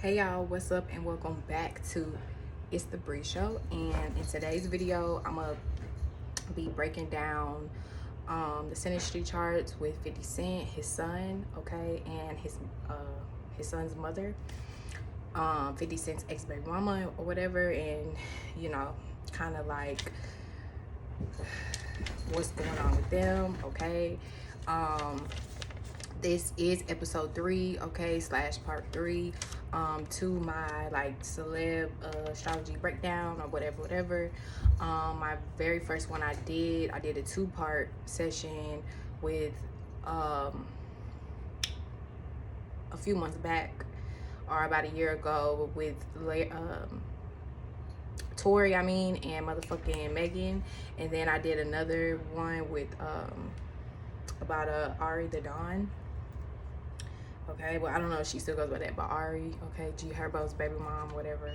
Hey y'all, what's up and welcome back to It's the Bri Show. And in today's video, I'm gonna be breaking down the synastry charts with 50 Cent, his son, okay, and his son's mother, 50 Cent's ex-baby mama or whatever, and you know, kind of like what's going on with them, okay. This is episode 3, okay, / part 3 to my like celeb astrology breakdown or whatever. My very first one I did a 2-part session with a few months back, or about a year ago, with Tori, and motherfucking Megan. And then I did another one with about Ari the Dawn. Okay, well, I don't know if she still goes by that, but Ari, okay, G Herbo's baby mom, whatever.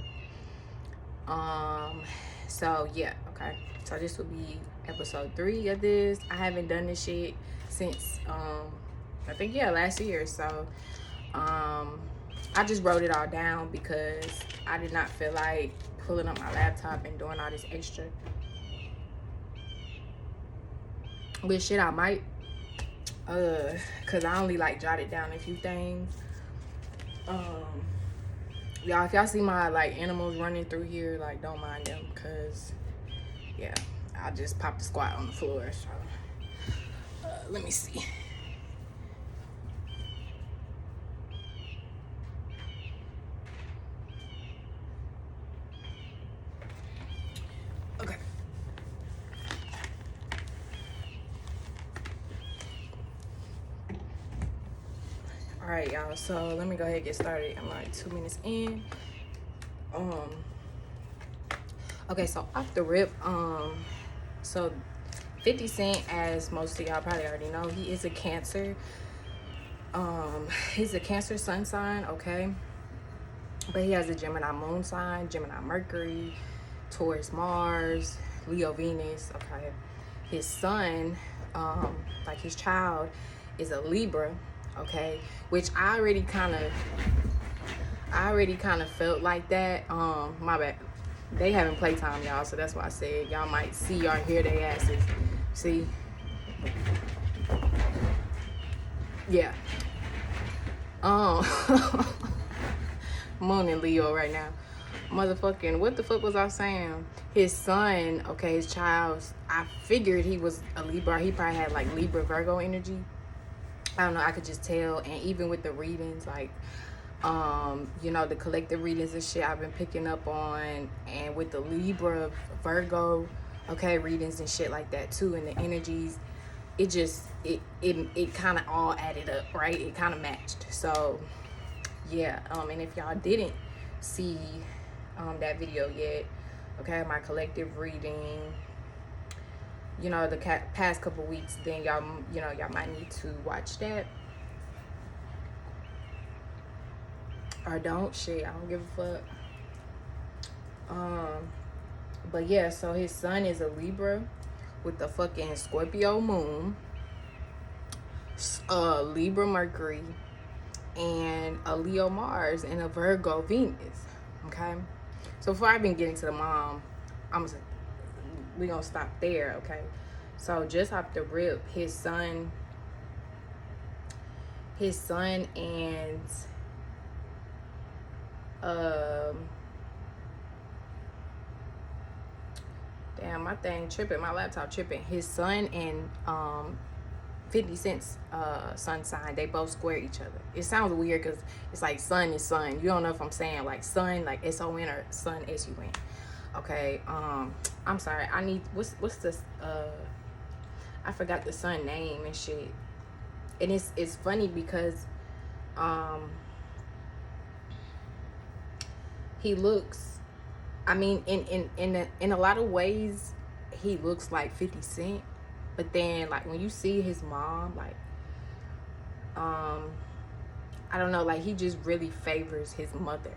So yeah, okay, so this will be episode 3 of this. I haven't done this shit since I think, yeah, last year. So I just wrote it all down because I did not feel like pulling up my laptop and doing all this extra. But shit, I might, cause I only like jotted down a few things. Y'all, if y'all see my like animals running through here, like, don't mind them, cause yeah, I just popped the squat on the floor. So let me see. Okay. All right, y'all, so let me go ahead and get started. I'm like 2 minutes in. Okay, so off the rip, so 50 Cent, as most of y'all probably already know, he is a Cancer. He's a Cancer sun sign, okay, but he has a Gemini moon sign, Gemini Mercury, Taurus Mars, Leo Venus, okay. His son, like his child, is a Libra, okay, which I already kind of felt like that. My bad, they having playtime, y'all, so that's why I said y'all might see or hear their asses. See, yeah. Moon in Leo right now. Motherfucking, what the fuck was I saying? His son, okay, his child, I figured he was a Libra. He probably had like Libra Virgo energy. I don't know, I could just tell. And even with the readings, like you know, the collective readings and shit I've been picking up on, and with the Libra Virgo, okay, readings and shit like that too, and the energies, it just it kind of all added up, right? It kind of matched. So yeah, and if y'all didn't see that video yet, okay, my collective reading, you know, the past couple weeks, then y'all, you know, y'all might need to watch that. Or don't, shit, I don't give a fuck. But yeah, so his son is a Libra with the fucking Scorpio moon, Libra Mercury, and a Leo Mars, and a Virgo Venus, okay. So before I even get into the mom, we gonna stop there, okay. So just off the rip, his son and damn, my thing tripping, my laptop tripping. His son and 50 Cent's sun sign, they both square each other. It sounds weird because it's like sun is sun. You don't know if I'm saying like sun like S-O-N or sun S-U-N. Okay, I'm sorry. I need, what's this? I forgot the son name and shit. And it's funny because he looks, I mean, in a lot of ways, he looks like 50 Cent. But then, like, when you see his mom, like, I don't know, like, he just really favors his mother.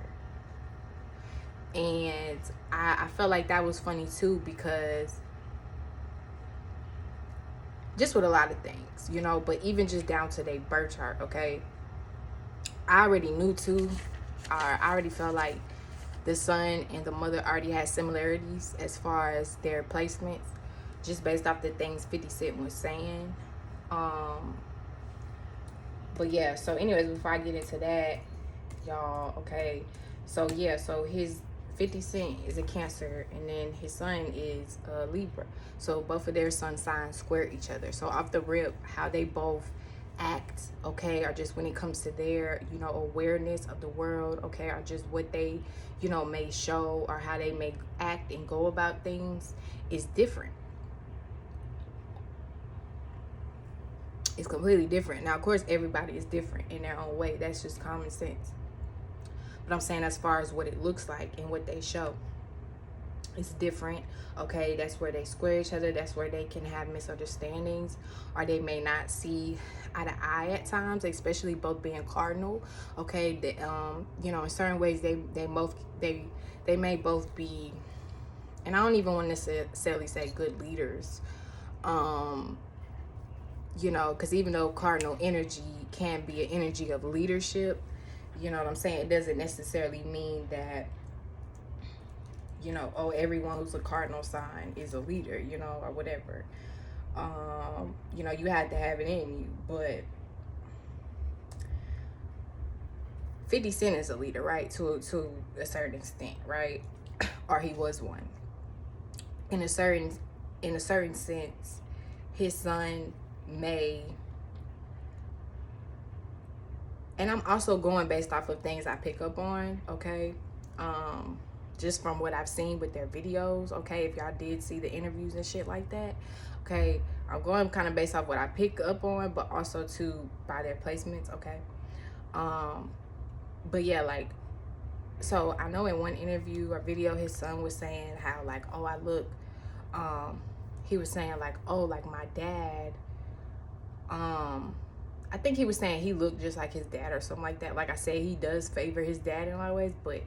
And I felt like that was funny, too, because just with a lot of things, you know, but even just down to their birth chart, okay? I already knew, too, I already felt like the son and the mother already had similarities as far as their placements, just based off the things 50 Cent was saying. But yeah, so anyways, before I get into that, y'all, okay, so yeah, so his 50 Cent is a Cancer, and then his son is a Libra. So both of their sun signs square each other. So off the rip, how they both act, okay, or just when it comes to their, you know, awareness of the world, okay, or just what they, you know, may show, or how they may act and go about things is different. It's completely different. Now, of course, everybody is different in their own way. That's just common sense. But I'm saying as far as what it looks like and what they show, it's different. Okay, that's where they square each other. That's where they can have misunderstandings, or they may not see eye to eye at times, especially both being cardinal. Okay, you know, in certain ways they may both be, and I don't even want to necessarily say good leaders. You know, because even though cardinal energy can be an energy of leadership, you know what I'm saying, it doesn't necessarily mean that, you know, oh, everyone who's a cardinal sign is a leader, you know, or whatever. You know, you have to have it in you. But 50 Cent is a leader, right? To a certain extent, right? Or he was one. In a certain sense, his son may, and I'm also going based off of things I pick up on, okay? Just from what I've seen with their videos, okay? If y'all did see the interviews and shit like that, okay? I'm going kind of based off what I pick up on, but also too by their placements, okay? But yeah, like, so I know in one interview or video, his son was saying how, like, oh, I look, he was saying like, oh, like my dad, I think he was saying he looked just like his dad or something like that. Like I said, he does favor his dad in a lot of ways, but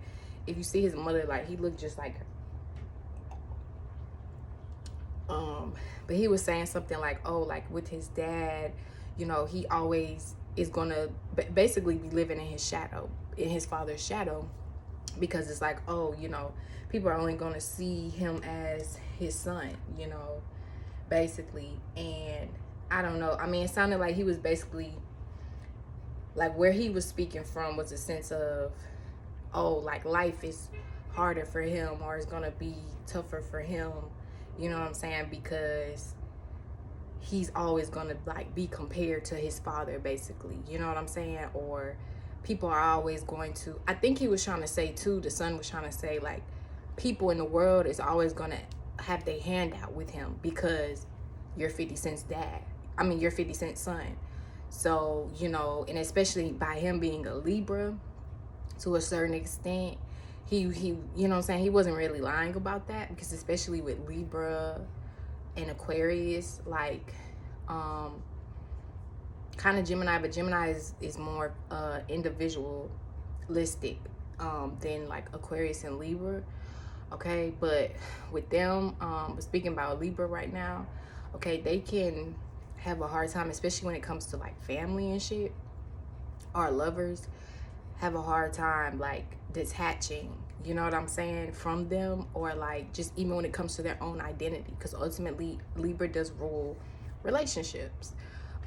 if you see his mother, like, he looked just like her. But he was saying something like, oh, like with his dad, you know, he always is gonna basically be living in his shadow, in his father's shadow, because it's like, oh, you know, people are only gonna see him as his son, you know, basically. And I don't know, I mean, it sounded like he was basically, like, where he was speaking from was a sense of, oh, like, life is harder for him, or it's gonna be tougher for him, you know what I'm saying, because he's always gonna, like, be compared to his father, basically, you know what I'm saying, or people are always going to, I think he was trying to say too, the son was trying to say, like, people in the world is always gonna have their hand out with him because you're 50 Cent's dad, I mean, you're 50 Cent's son. So, you know, and especially by him being a Libra, to a certain extent, he you know what I'm saying, he wasn't really lying about that, because especially with Libra and Aquarius, like, kind of Gemini, but Gemini is more individualistic than like Aquarius and Libra, okay? But with them, speaking about Libra right now, okay, they can have a hard time, especially when it comes to like family and shit, or lovers, have a hard time like detaching, you know what I'm saying, from them, or like just even when it comes to their own identity, because ultimately Libra does rule relationships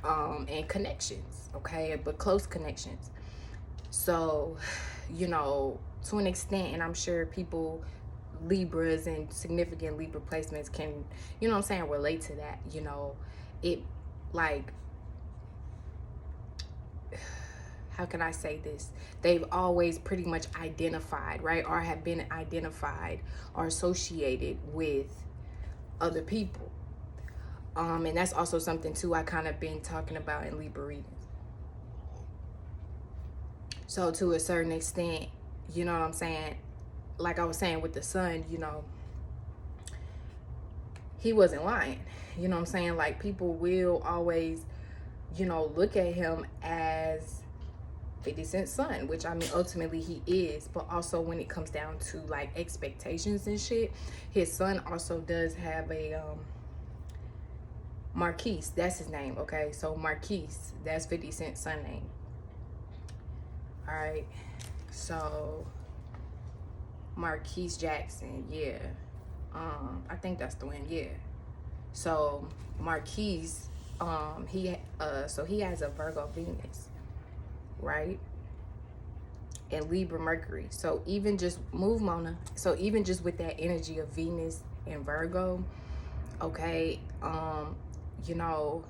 and connections, okay, but close connections. So, you know, to an extent, and I'm sure people, Libras and significant Libra placements can, you know what I'm saying, relate to that, you know, it, like, how can I say this? They've always pretty much identified, right? Or have been identified or associated with other people. And that's also something too I kind of been talking about in Libra readings. So to a certain extent, you know what I'm saying? Like I was saying with the son, you know, he wasn't lying. You know what I'm saying? Like, people will always, you know, look at him as 50 Cent's son, which, I mean, ultimately he is. But also when it comes down to like expectations and shit, his son also does have a Marquise, that's his name, okay? So Marquise, that's 50 Cent's son name. All right, So Marquise Jackson, yeah. I think that's the one, yeah. So Marquise, he has a Virgo Venus, right? And Libra Mercury. So even just move, Mona. So even just with that energy of Venus and Virgo, okay, you know,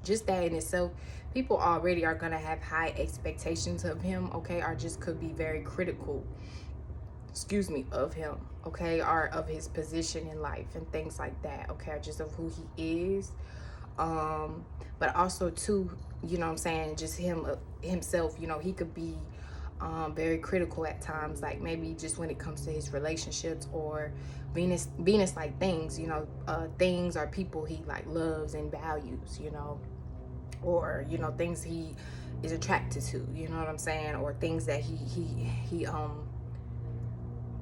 just that in itself, people already are gonna have high expectations of him, okay, or just could be very critical, excuse me, of him, okay, or of his position in life and things like that, okay, or just of who he is. But also too, you know what I'm saying, just himself, you know, he could be very critical at times, like maybe just when it comes to his relationships or Venus like things, you know, things or people he like loves and values, you know, or you know, things he is attracted to, you know what I'm saying, or things that he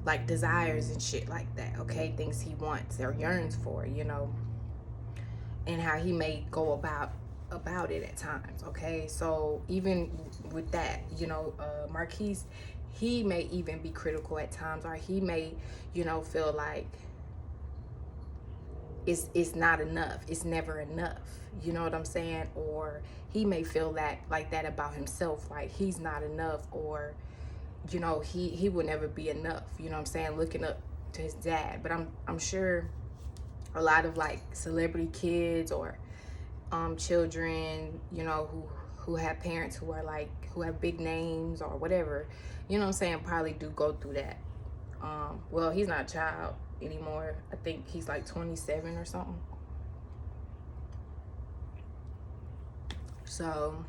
like desires and shit like that, okay, things he wants or yearns for, you know, and how he may go about it at times, okay. So even with that, you know, Marquise, he may even be critical at times, or he may, you know, feel like it's not enough, it's never enough, you know what I'm saying, or he may feel that like that about himself, like he's not enough, or you know, he will never be enough, you know what I'm saying, looking up to his dad. But I'm sure a lot of like celebrity kids or children, you know, who have parents who are like, who have big names or whatever, you know what I'm saying, probably do go through that. Well, he's not a child anymore. I think he's like 27 or something. So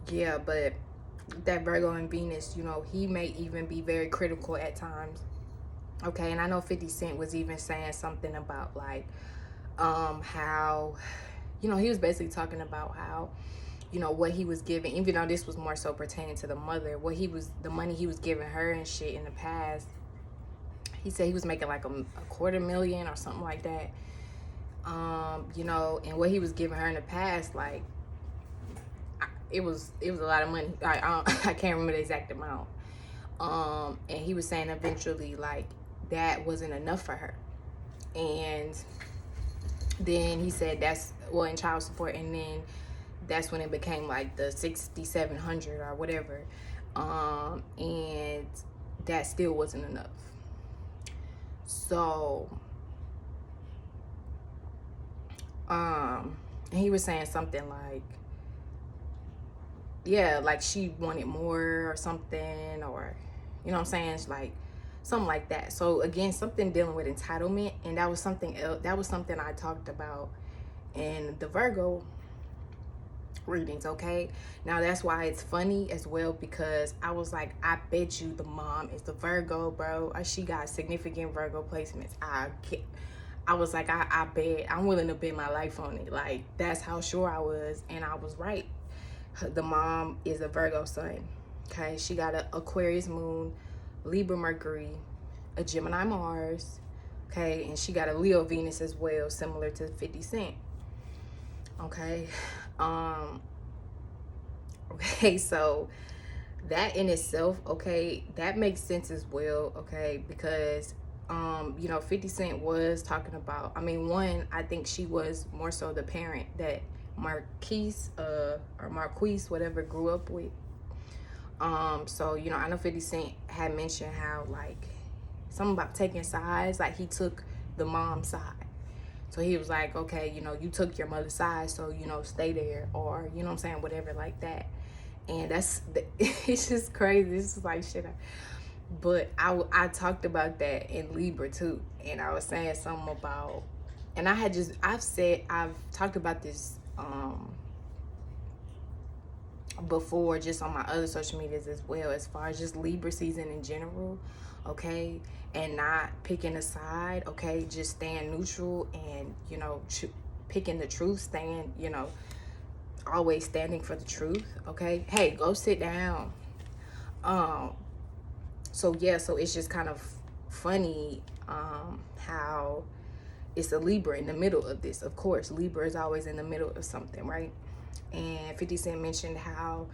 yeah, but that Virgo and Venus, you know, he may even be very critical at times, okay. And I know 50 Cent was even saying something about like how, you know, he was basically talking about how, you know, what he was giving, even though this was more so pertaining to the mother, what he was, the money he was giving her and shit in the past. He said he was making like a $250,000 or something like that. You know, and what he was giving her in the past, like it was a lot of money. I can't remember the exact amount. And he was saying eventually like that wasn't enough for her. And then he said that's, well, in child support, and then that's when it became like the 6,700 or whatever, and that still wasn't enough. So and he was saying something like, yeah, like she wanted more or something, or you know what I'm saying, it's like something like that. So again, something dealing with entitlement, and that was something else, that was something I talked about in the Virgo readings, okay. Now that's why it's funny as well, because I was like, I bet you the mom is the Virgo, bro, or she got significant Virgo placements. I was like, I bet, I'm willing to bet my life on it. Like, that's how sure I was, and I was right. The mom is a Virgo sun, okay. She got an Aquarius moon, Libra Mercury, a Gemini Mars, okay, and she got a Leo Venus as well, similar to 50 Cent, okay. Okay, so that in itself, okay, that makes sense as well, okay, because you know, 50 Cent was talking about, I mean, one, I think she was more so the parent that Marquise or Marquise, whatever, grew up with. So, you know, I know 50 Cent had mentioned how like something about taking sides, like he took the mom's side. So he was like, okay, you know, you took your mother's side, so, you know, stay there, or, you know what I'm saying, whatever like that. And that's, it's just crazy. This is like shit. But I talked about that in Libra too. And I was saying something about, and I've talked about this before, just on my other social medias as well, as far as just Libra season in general, okay, and not picking a side, okay, just staying neutral, and you know, picking the truth, staying, you know, always standing for the truth, okay. Hey, go sit down. So yeah, so it's just kind of funny how it's a Libra in the middle of this. Of course, Libra is always in the middle of something, right? And 50 Cent mentioned how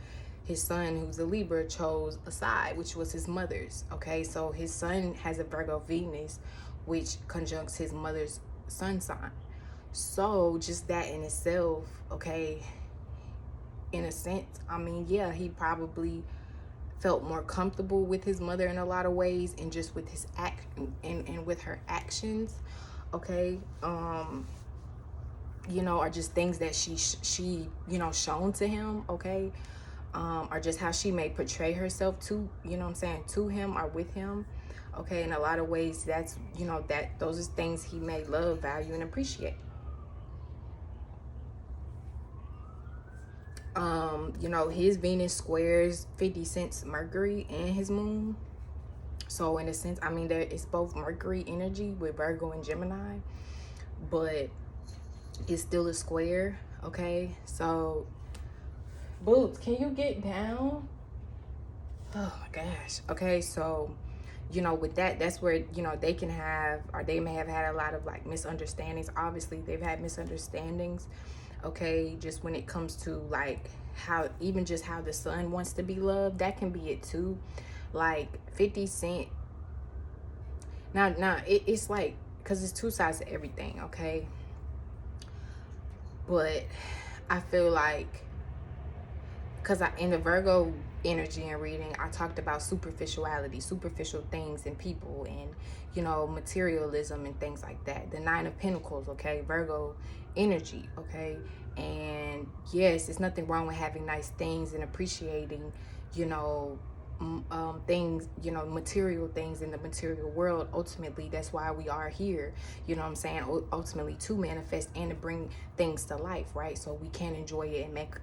his son, who's a Libra, chose a side, which was his mother's. Okay, so his son has a Virgo Venus, which conjuncts his mother's sun sign. So just that in itself, okay, in a sense, I mean, yeah, he probably felt more comfortable with his mother in a lot of ways, and just with his act and with her actions, okay, you know, are just things that she you know, shown to him, okay, or just how she may portray herself to, you know what I'm saying, to him or with him, okay. In a lot of ways, that's, you know, that those are things he may love, value, and appreciate. You know, his Venus squares 50 Cent's Mercury and his moon. So in a sense, I mean, there it's both Mercury energy with Virgo and Gemini, but it's still a square, okay? So, Boots, can you get down? Oh my gosh. Okay, so, you know, with that, that's where, you know, they can have, or they may have had a lot of like misunderstandings. Obviously, they've had misunderstandings, okay, just when it comes to like how, even just how the son wants to be loved. That can be it too. Like 50 Cent, now it's like, because it's two sides to everything, okay, but I feel like, because in the Virgo energy and reading, I talked about superficiality, superficial things and people, and, you know, materialism and things like that. The Nine of Pentacles, okay, Virgo energy, okay. And yes, there's nothing wrong with having nice things and appreciating, you know, things, you know, material things in the material world. Ultimately, that's why we are here, you know what I'm saying, ultimately to manifest and to bring things to life, right? So we can enjoy it and make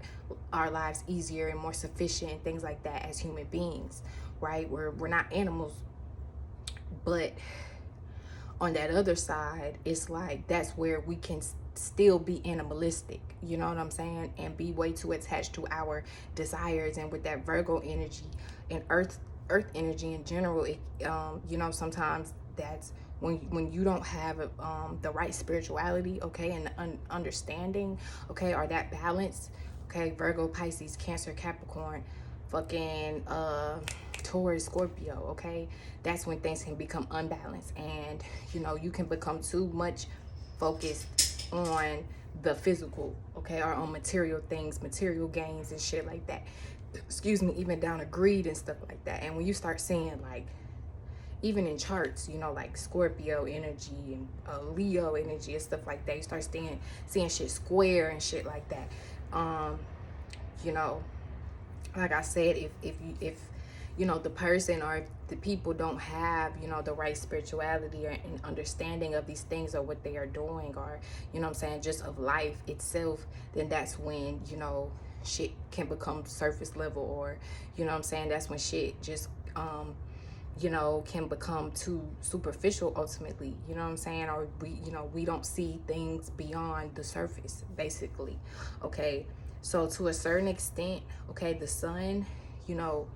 our lives easier and more sufficient and things like that as human beings, right? We're not animals. But on that other side, it's like that's where we can still be animalistic, you know what I'm saying, and be way too attached to our desires. And with that Virgo energy and earth energy in general, it you know, sometimes that's when you don't have the right spirituality, okay, and understanding, okay, or that balance, okay. Virgo, Pisces, Cancer, Capricorn, fucking Taurus, Scorpio, okay, that's when things can become unbalanced, and, you know, you can become too much focused on the physical, okay, or on material things, material gains and shit like that, excuse me, even down to greed and stuff like that. And when you start seeing, like, even in charts, you know, like Scorpio energy and Leo energy and stuff like that, you start seeing shit square and shit like that. You know, like I said, if you know, the person or if the people don't have, you know, the right spirituality or an understanding of these things or what they are doing, or, you know what I'm saying, just of life itself, then that's when, you know, shit can become surface level, or, you know what I'm saying, that's when shit just you know, can become too superficial ultimately, you know what I'm saying, or we, you know, we don't see things beyond the surface, basically, okay. So to a certain extent, okay, the sun, you know,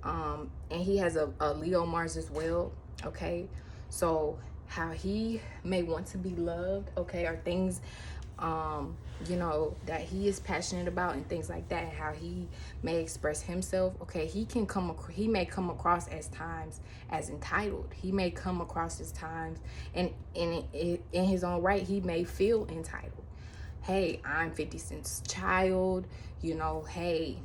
and he has a Leo Mars as well, okay. So how he may want to be loved, okay, or things, you know, that he is passionate about and things like that, how he may express himself, okay, he may come across as times as entitled. He may come across as times, and in his own right, he may feel entitled. Hey, I'm 50 Cent's child, you know, hey,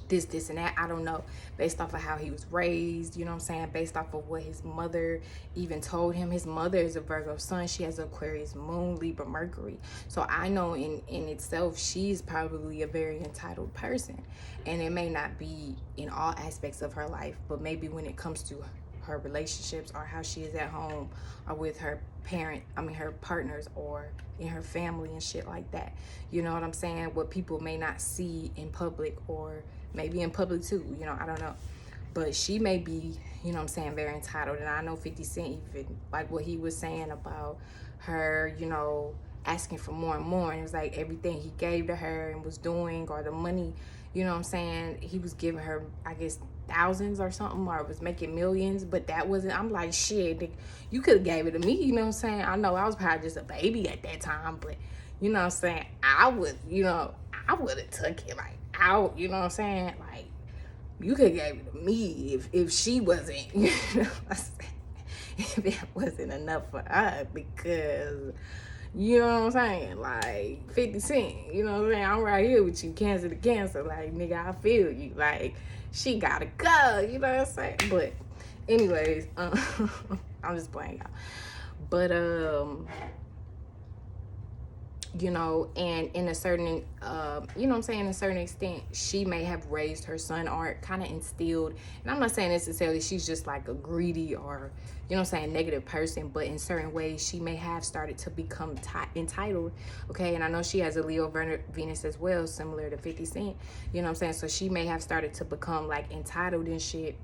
this and that, I don't know, based off of how he was raised, you know what I'm saying, based off of what his mother even told him. His mother is a Virgo sun, she has Aquarius moon, Libra Mercury, so I know in itself she's probably a very entitled person. And it may not be in all aspects of her life, but maybe when it comes to her relationships, or how she is at home, or with her her partners, or in her family and shit like that, you know what I'm saying, what people may not see in public, or maybe in public too, you know, I don't know. But she may be, you know what I'm saying, very entitled. And I know 50 Cent, even like what he was saying about her, you know, asking for more and more, and it was like everything he gave to her and was doing, or the money, you know what I'm saying, he was giving her, I guess, thousands or something, or was making millions. But that wasn't, I'm like, shit, you could have gave it to me, you know what I'm saying. I know I was probably just a baby at that time, but, you know what I'm saying, I would, I would have took it like out, you know what I'm saying? Like, you could give it to me if she wasn't, you know what I'm saying? If it wasn't enough for her, because you know what I'm saying? Like 50 Cent, you know what I'm saying? I'm right here with you, cancer to cancer. Like, nigga, I feel you. Like, she gotta go, you know what I'm saying? But anyways, I'm just playing, y'all. But and in a certain you know what I'm saying, a certain extent, she may have raised her son or kind of instilled, and I'm not saying necessarily she's just like a greedy or, you know what I'm saying, negative person, but in certain ways she may have started to become entitled, okay? And I know she has a Leo Venus as well, similar to 50 Cent, you know what I'm saying? So she may have started to become like entitled and shit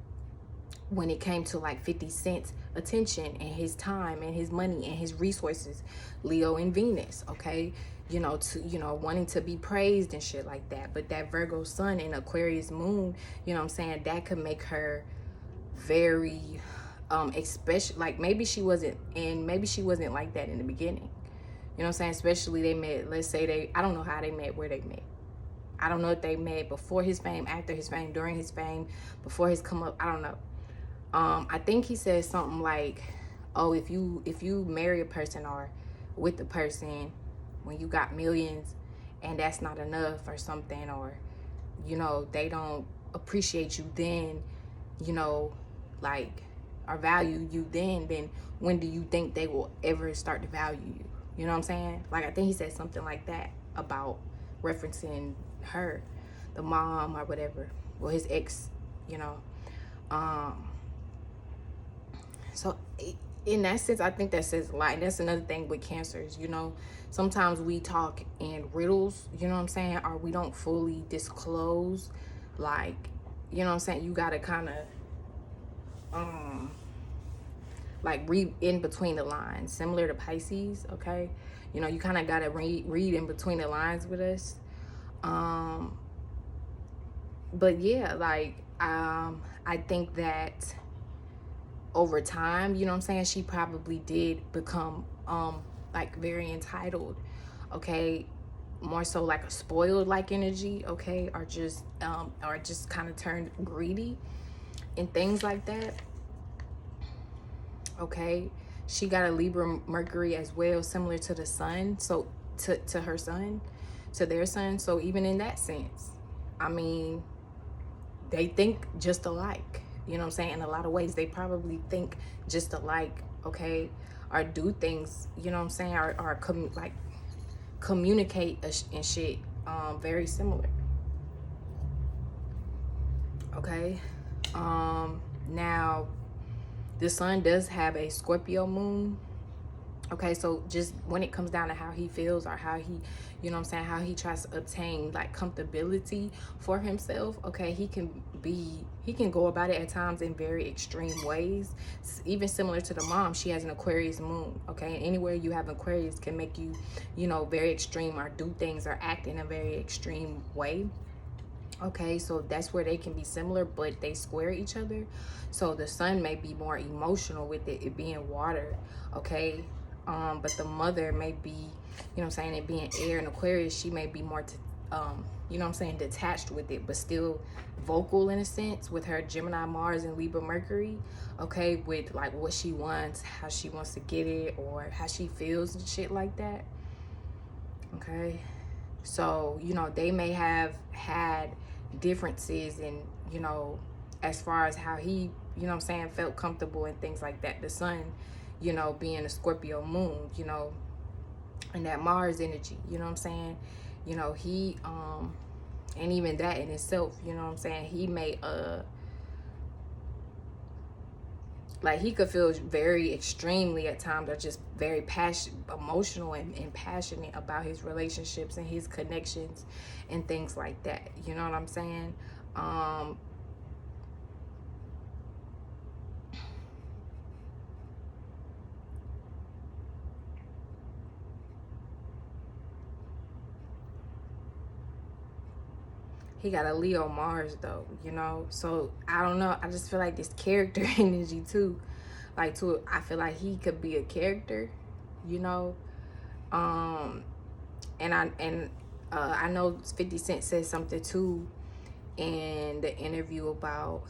when it came to like 50 Cent's attention and his time and his money and his resources. Leo and Venus, okay? Wanting to be praised and shit like that. But that Virgo sun and Aquarius moon, you know what I'm saying, that could make her very especially, like, maybe she wasn't like that in the beginning. You know what I'm saying? Especially they met, let's say I don't know how they met, where they met. I don't know if they met before his fame, after his fame, during his fame, before his come up. I don't know. I think he said something like, oh, if you marry a person or with the person when you got millions and that's not enough or something, or, they don't appreciate you then, like, or value you then when do you think they will ever start to value you? You know what I'm saying? Like, I think he said something like that about referencing her, the mom or whatever, well, his ex, so in that sense, I think that says a lot. And that's another thing with Cancers, sometimes we talk in riddles, you know what I'm saying, or we don't fully disclose, like, you know what I'm saying, you gotta kind of like read in between the lines, similar to Pisces, okay? You kind of gotta read in between the lines with us. But yeah, like, I think that over time, you know what I'm saying, she probably did become like very entitled, okay? More so like a spoiled like energy, okay? Or just kind of turned greedy and things like that, okay? She got a Libra Mercury as well, similar to the sun, so to her son, to their son. So even in that sense, I mean, they think just alike. You know what I'm saying? In a lot of ways, they probably think just alike, okay? Or do things, you know what I'm saying? Or communicate and shit very similar. Okay? Now, the sun does have a Scorpio moon. Okay, so just when it comes down to how he feels or how he, you know what I'm saying, how he tries to obtain like comfortability for himself, okay, he can go about it at times in very extreme ways. Even similar to the mom, she has an Aquarius moon, okay, and anywhere you have Aquarius can make you, very extreme or do things or act in a very extreme way. Okay, so that's where they can be similar, but they square each other. So the sun may be more emotional with it being water, okay? But the mother may be, it being air and Aquarius, she may be more, detached with it, but still vocal in a sense with her Gemini, Mars, and Libra Mercury, okay? With like what she wants, how she wants to get it, or how she feels and shit like that, okay? So, they may have had differences in, as far as how he, felt comfortable and things like that. The sun, being a Scorpio moon, and that Mars energy, you know what I'm saying? He, and even that in itself, he may, like, he could feel very extremely at times, or just very emotional and passionate about his relationships and his connections and things like that. You know what I'm saying? He got a Leo Mars though, so I don't know, I just feel like this character energy too, like, I feel like he could be a character, I know 50 Cent said something too in the interview about,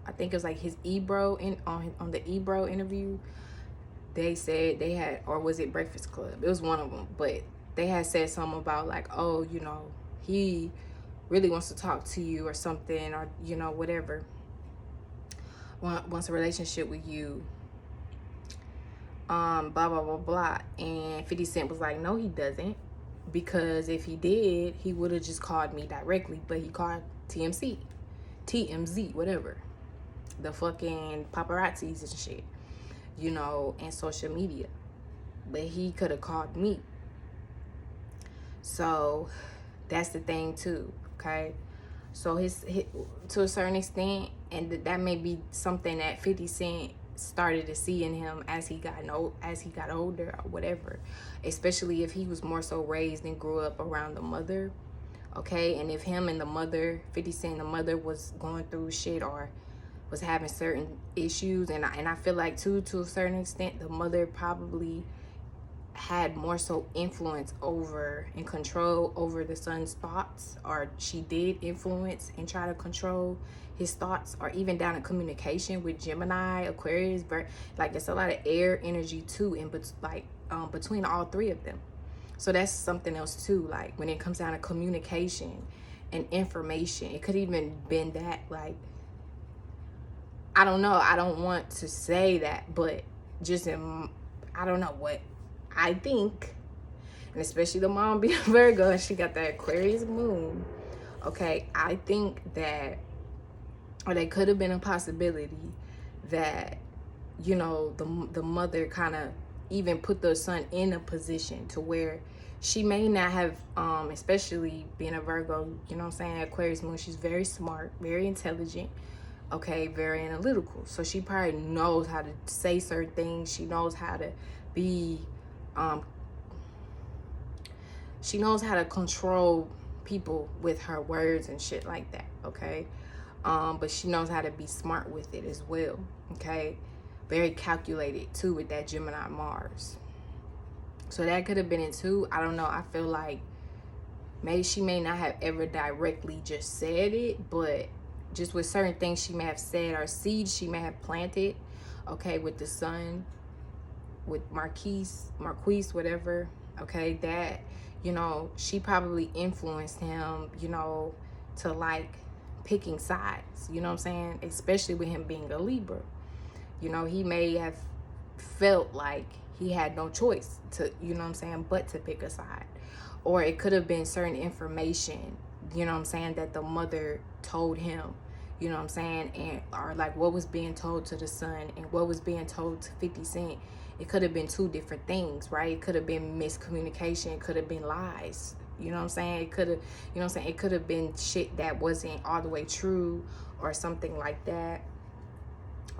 I think it was like his Ebro on the Ebro interview. They said they had, or was it Breakfast Club? It was one of them, but they had said something about like, oh, you know, he really wants to talk to you or something, or you know, whatever, wants a relationship with you, blah blah blah blah. And 50 Cent was like, no, he doesn't, because if he did, he would have just called me directly, but he called TMZ, whatever, the fucking paparazzis and shit, you know, and social media, but he could have called me. So that's the thing too, okay? So his to a certain extent, and that may be something that 50 Cent started to see in him as he got older or whatever, especially if he was more so raised and grew up around the mother, okay? And if him and the mother, 50 Cent, the mother was going through shit or was having certain issues, and I feel like too, to a certain extent, the mother probably had more so influence over and control over the son's thoughts, or she did influence and try to control his thoughts, or even down to communication with Gemini, Aquarius, like it's a lot of air energy too, and between all three of them. So that's something else too, like when it comes down to communication and information. It could even been that, like, I don't know, I don't want to say that, but just I don't know what I think, and especially the mom being Virgo and she got that Aquarius moon, okay? I think that, or there could have been a possibility that, you know, the mother kind of even put the son in a position to where she may not have, especially being a Virgo, you know what I'm saying, Aquarius moon, she's very smart, very intelligent, okay, very analytical. So she probably knows how to say certain things. She knows how to be, she knows how to control people with her words and shit like that, okay? But she knows how to be smart with it as well, okay? Very calculated too with that Gemini Mars. So that could have been it too. I don't know. I feel like maybe she may not have ever directly just said it, but just with certain things she may have said, or seeds she may have planted, okay, with the son, with Marquise, whatever, okay, that, you know, she probably influenced him, you know, to like picking sides, you know what I'm saying? Especially with him being a Libra. You know, he may have felt like he had no choice to, you know what I'm saying, but to pick a side. Or it could have been certain information, you know what I'm saying, that the mother told him, you know what I'm saying, and or like what was being told to the son and what was being told to 50 Cent. It could have been two different things, right? It could have been miscommunication, it could have been lies, you know what I'm saying? It could have, you know what I'm saying, it could have been shit that wasn't all the way true or something like that,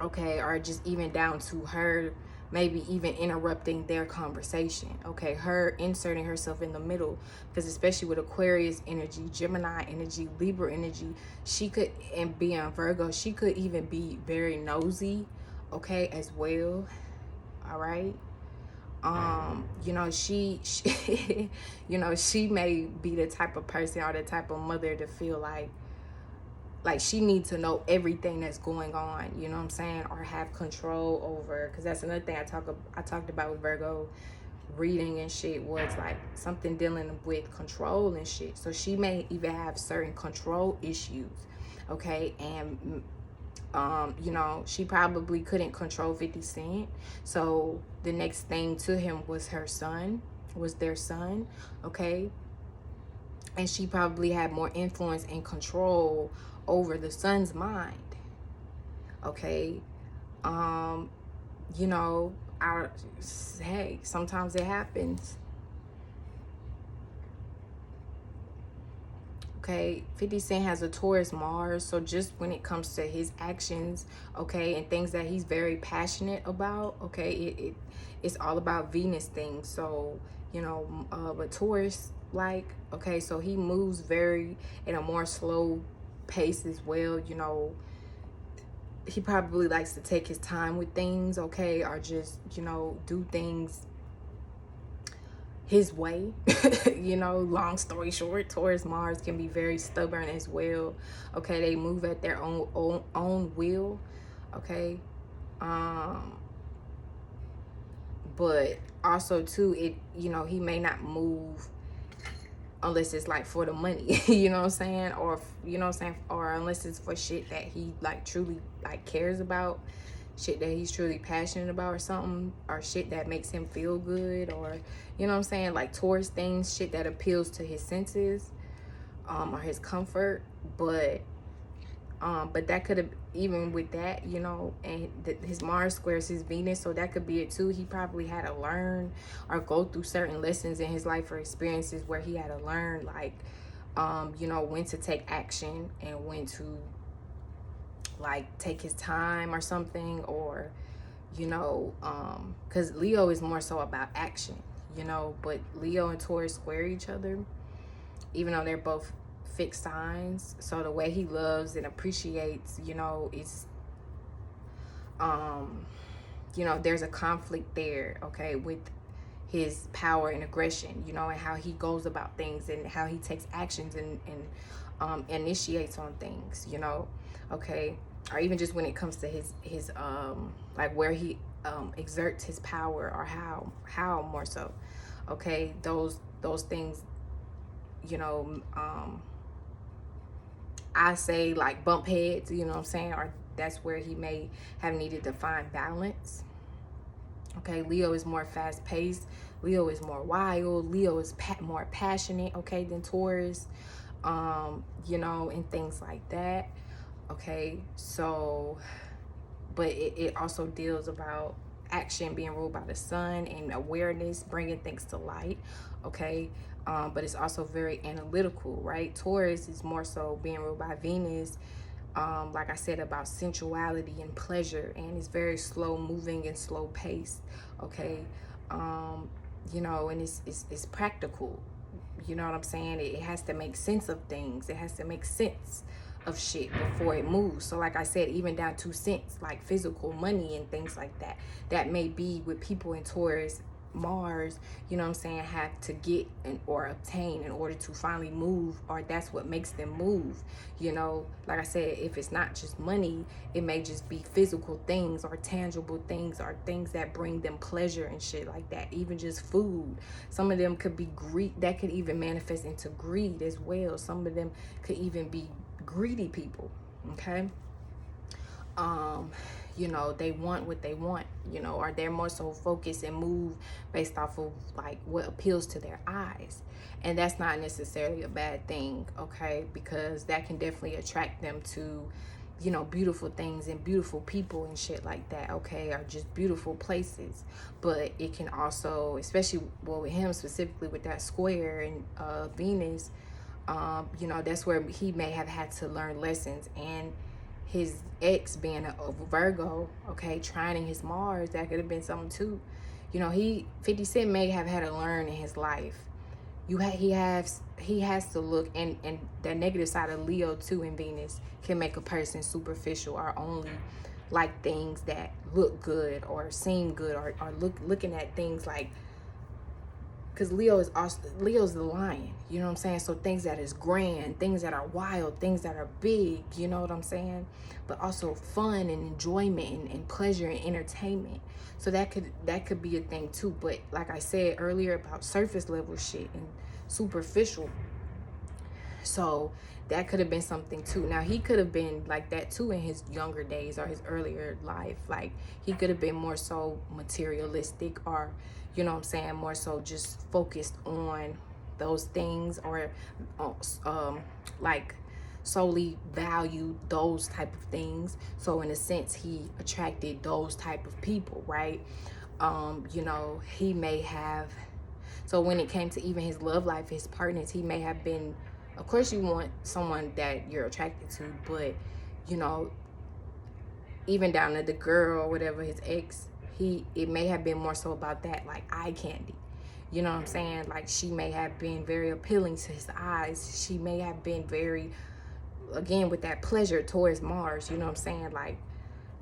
okay? Or just even down to her maybe even interrupting their conversation, okay? Her inserting herself in the middle, because especially with Aquarius energy, Gemini energy, Libra energy, she could, and being Virgo, she could even be very nosy, okay, as well, all right? You know, she you know, she may be the type of person or the type of mother to feel like she needs to know everything that's going on, you know what I'm saying, or have control over, because that's another thing I talked about with Virgo reading and shit, was like something dealing with control and shit. So she may even have certain control issues, okay? And you know, she probably couldn't control 50 Cent, so the next thing to him was their son, okay? And she probably had more influence and control over the son's mind, okay? You know, hey, sometimes it happens, okay? 50 Cent has a Taurus Mars, so just when it comes to his actions, okay, and things that he's very passionate about, okay, it's all about Venus things. So, you know, but Taurus, like, okay, so he moves very in a more slow pace as well, you know. He probably likes to take his time with things, okay, or just, you know, do things his way. You know, long story short, Taurus Mars can be very stubborn as well. Okay, they move at their own will. Okay, but also too, you know, he may not move unless it's like for the money. You know what I'm saying? Or, you know what I'm saying, or unless it's for shit that he like truly like cares about, shit that he's truly passionate about or something, or shit that makes him feel good, or, you know what I'm saying, like towards things, shit that appeals to his senses, or his comfort. But that could have, even with that, you know, and his Mars squares his Venus, so that could be it too. He probably had to learn or go through certain lessons in his life or experiences where he had to learn, like, you know, when to take action and when to, like, take his time or something, or, you know, because Leo is more so about action, you know, but Leo and Taurus square each other, even though they're both fixed signs. So the way he loves and appreciates, you know, is you know, there's a conflict there, okay, with his power and aggression, you know, and how he goes about things and how he takes actions and initiates on things, you know, okay, or even just when it comes to his like where he exerts his power, or how more so, okay, those things, you know, I say like bump heads, you know what I'm saying, or that's where he may have needed to find balance. Okay, Leo is more fast paced. Leo is more wild. Leo is more passionate, okay, than Taurus, you know, and things like that. Okay, so, but it also deals about action being ruled by the sun and awareness, bringing things to light, okay, but it's also very analytical, right? Taurus is more so being ruled by Venus, like I said, about sensuality and pleasure, and it's very slow moving and slow paced, okay, you know, and it's practical, you know what I'm saying? It has to make sense of things. It has to make sense of shit before it moves. So like I said, even down to cents, like physical money and things like that, that may be with people in Taurus Mars, you know what I'm saying, have to get or obtain in order to finally move, or that's what makes them move, you know. Like I said, if it's not just money, it may just be physical things or tangible things or things that bring them pleasure and shit like that. Even just food, some of them could be greed, that could even manifest into greed as well. Some of them could even be greedy people, okay. You know, they want what they want, you know, or they're more so focused and move based off of like what appeals to their eyes, and that's not necessarily a bad thing, okay, because that can definitely attract them to, you know, beautiful things and beautiful people and shit like that, okay, or just beautiful places. But it can also, especially, well, with him specifically with that square and Venus, you know, that's where he may have had to learn lessons. And his ex being a Virgo, okay, trining his Mars, that could have been something too. You know, 50 Cent may have had to learn in his life. He has to look, and that negative side of Leo too in Venus can make a person superficial, or only like things that look good or seem good, or looking at things like, because Leo's the lion, you know what I'm saying? So things that is grand, things that are wild, things that are big, you know what I'm saying? But also fun and enjoyment and pleasure and entertainment. So that could be a thing too. But like I said earlier about surface level shit and superficial, so that could have been something too. Now, he could have been like that too in his younger days or his earlier life. Like, he could have been more so materialistic, or, you know what I'm saying, more so just focused on those things, or like solely valued those type of things. So in a sense, he attracted those type of people, right? You know, he may have, so when it came to even his love life, his partners, he may have been, of course you want someone that you're attracted to, but, you know, even down to the girl or whatever, his ex, it may have been more so about that, like eye candy. You know what I'm saying? Like, she may have been very appealing to his eyes. She may have been very, again, with that pleasure towards Mars, you know what I'm saying? Like,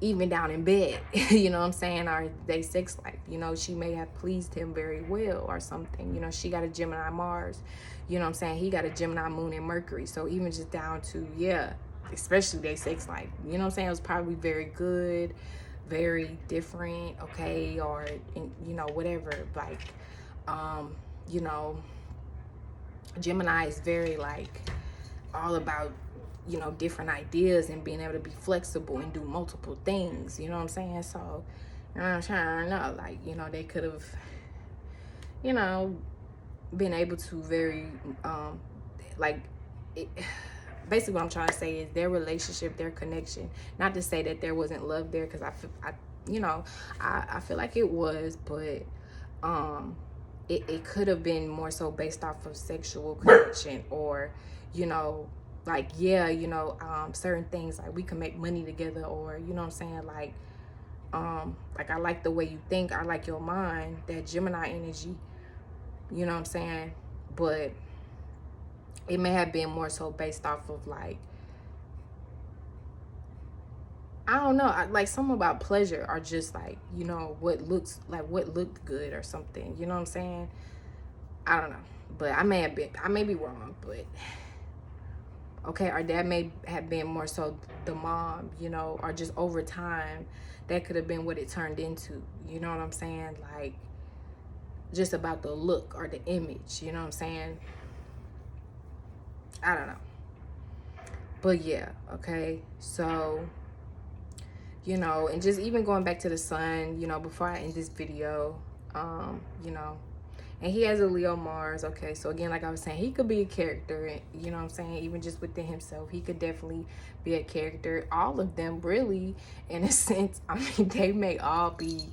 even down in bed, you know what I'm saying, or they sex life, you know, she may have pleased him very well or something. You know, she got a Gemini Mars, you know what I'm saying, he got a Gemini Moon and Mercury. So even just down to, yeah, especially they sex life, you know what I'm saying, it was probably very good, very different, okay, or, you know, whatever. Like, you know, Gemini is very like all about, you know, different ideas and being able to be flexible and do multiple things, you know what I'm saying? So, you know, I'm trying to know, like, you know, they could have, you know, been able to very, like, basically what I'm trying to say is their relationship, their connection, not to say that there wasn't love there, because you know, I feel like it was, but, it could have been more so based off of sexual connection, or, you know, like, yeah, you know, certain things, like we can make money together, or, you know what I'm saying, like I like the way you think, I like your mind, that Gemini energy, you know what I'm saying. But it may have been more so based off of, like, I don't know, like something about pleasure, or just like, you know, what looked good or something, you know what I'm saying. I don't know, but I may be wrong, but okay, or that may have been more so the mom, you know, or just over time, that could have been what it turned into, you know what I'm saying? Like, just about the look or the image, you know what I'm saying? I don't know. But yeah, okay, so, you know, and just even going back to the sun, you know, before I end this video, you know, and he has a Leo Mars, okay, so again, like I was saying, he could be a character, you know what I'm saying, even just within himself, he could definitely be a character. All of them, really, in a sense, I mean, they may all be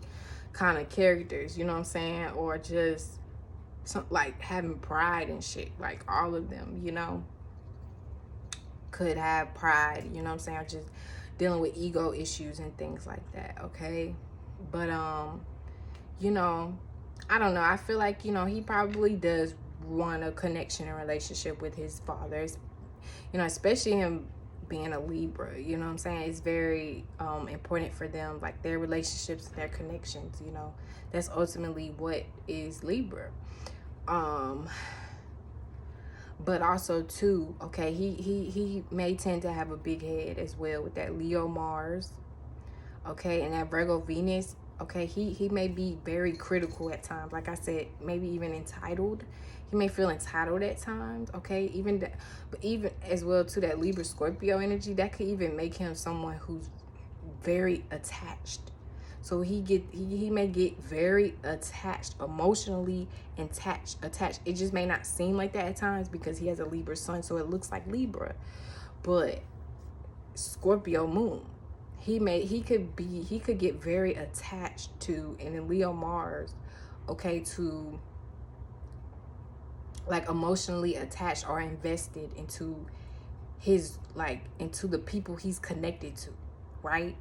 kind of characters, you know what I'm saying, or just some, like, having pride and shit, like, all of them, you know, could have pride, you know what I'm saying, or just dealing with ego issues and things like that, okay. But you know, I don't know, I feel like, you know, he probably does want a connection and relationship with his fathers, you know, especially him being a Libra, you know what I'm saying. It's very important for them, like their relationships, their connections, you know, that's ultimately what is Libra. But also too, okay, he may tend to have a big head as well with that Leo Mars, okay, and that Virgo Venus, okay. He may be very critical at times, like I said, maybe even entitled. He may feel entitled at times, okay, even that. But even as well to that Libra Scorpio energy, that could even make him someone who's very attached. So he may get very attached, emotionally attached. It just may not seem like that at times because he has a Libra sun, so it looks like Libra. But Scorpio moon, he could get very attached to, and in Leo Mars, okay, to like emotionally attached or invested into his, like, into the people he's connected to, right?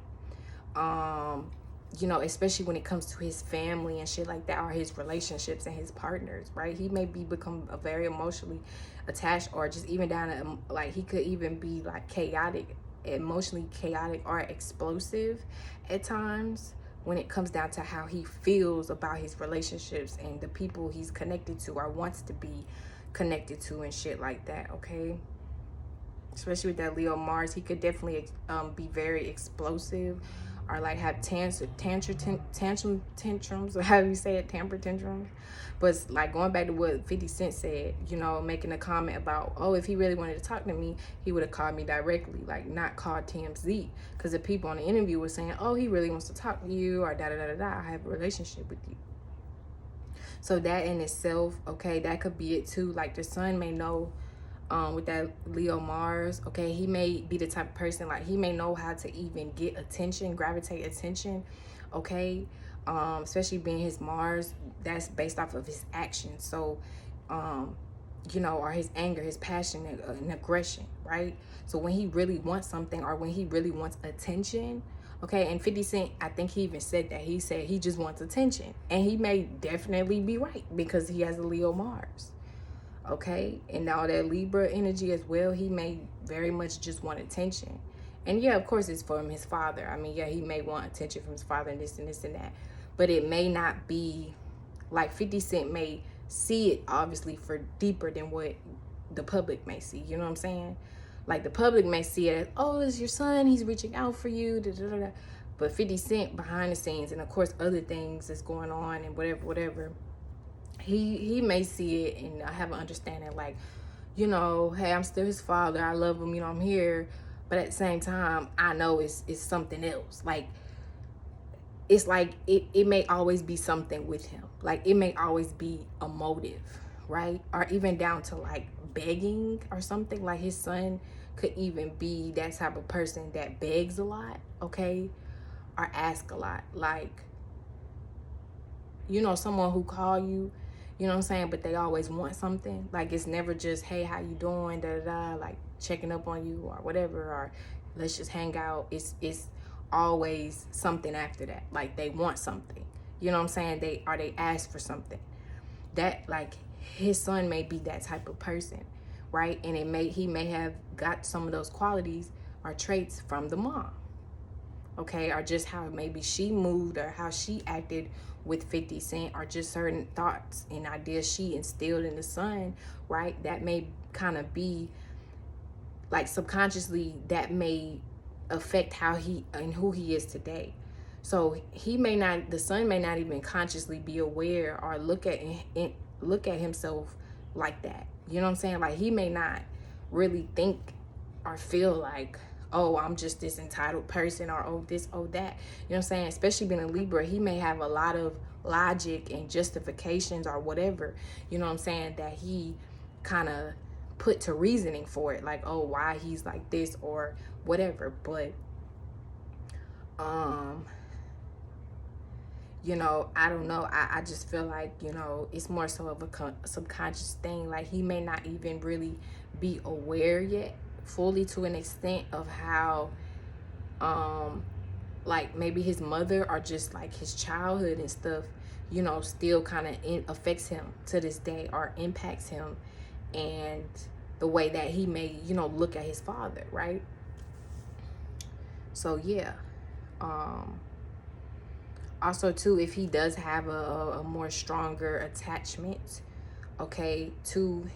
You know, especially when it comes to his family and shit like that, or his relationships and his partners, right? He may become a very emotionally attached, or just even down to, like, he could even be like chaotic, emotionally chaotic, or explosive at times when it comes down to how he feels about his relationships and the people he's connected to or wants to be connected to and shit like that, okay? Especially with that Leo Mars, he could definitely be very explosive, or like have tantrums, or how do you say it, temper tantrums. But it's like going back to what 50 Cent said, you know, making a comment about, oh, if he really wanted to talk to me, he would have called me directly, like not called TMZ, because the people on the interview were saying, oh, he really wants to talk to you, or da-da-da-da-da, I have a relationship with you. So that in itself, okay, that could be it too. Like the sun may know, with that Leo Mars, okay, he may be the type of person, like he may know how to even get attention, gravitate attention, okay, especially being his Mars, that's based off of his actions. So you know, or his anger, his passion, and aggression, right? So when he really wants something, or when he really wants attention, okay, and 50 Cent, I think he even said that, he said he just wants attention, and he may definitely be right because he has a Leo Mars, okay, and all that Libra energy as well. He may very much just want attention, And yeah, of course it's from his father. I mean, yeah, he may want attention from his father and this and this and that, but it may not be like 50 Cent may see it obviously for deeper than what the public may see. You know what I'm saying? Like the public may see it as, oh, it's your son, he's reaching out for you, da, da, da, da. But 50 Cent behind the scenes, and of course other things that's going on and whatever, he may see it and have an understanding like, you know, hey, I'm still his father, I love him, you know, I'm here, but at the same time I know it's something else. Like it's like it may always be something with him. Like it may always be a motive, right? Or even down to like begging or something. Like his son could even be that type of person that begs a lot, okay? Or ask a lot. Like, you know, someone who call you, you know what I'm saying, but they always want something. Like it's never just, hey, how you doing, da da da, like checking up on you or whatever, or let's just hang out. It's always something after that. Like they want something, you know what I'm saying, they ask for something. That like his son may be that type of person, right? And he may have got some of those qualities or traits from the mom, okay? Or just how maybe she moved or how she acted with 50 Cent, or just certain thoughts and ideas she instilled in the son, right? That may kind of be like subconsciously, that may affect how he and who he is today. So the son may not even consciously be aware or look at himself like that. You know what I'm saying? Like he may not really think or feel like, oh, I'm just this entitled person, or oh this, oh that. You know what I'm saying? Especially being a Libra, he may have a lot of logic and justifications or whatever, you know what I'm saying, that he kind of put to reasoning for it, like, oh, why he's like this or whatever. But you know, I don't know, I just feel like, you know, it's more so of a subconscious thing. Like he may not even really be aware yet fully to an extent of how like maybe his mother or just like his childhood and stuff, you know, still kind of affects him to this day or impacts him, and the way that he may, you know, look at his father, right? So yeah. Also too, if he does have a more stronger attachment, okay, to,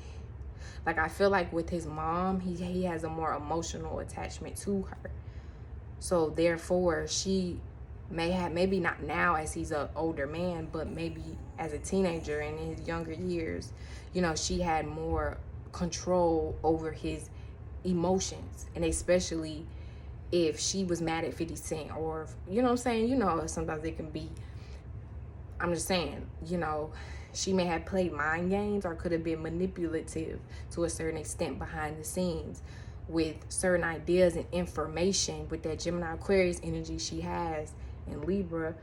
like I feel like with his mom, he has a more emotional attachment to her. So therefore she may have, maybe not now as he's an older man, but maybe as a teenager and in his younger years, you know, she had more control over his emotions. And especially if she was mad at 50 Cent, or, you know what I'm saying, you know, sometimes it can be, I'm just saying, you know, she may have played mind games or could have been manipulative to a certain extent behind the scenes with certain ideas and information with that Gemini Aquarius energy she has in Libra,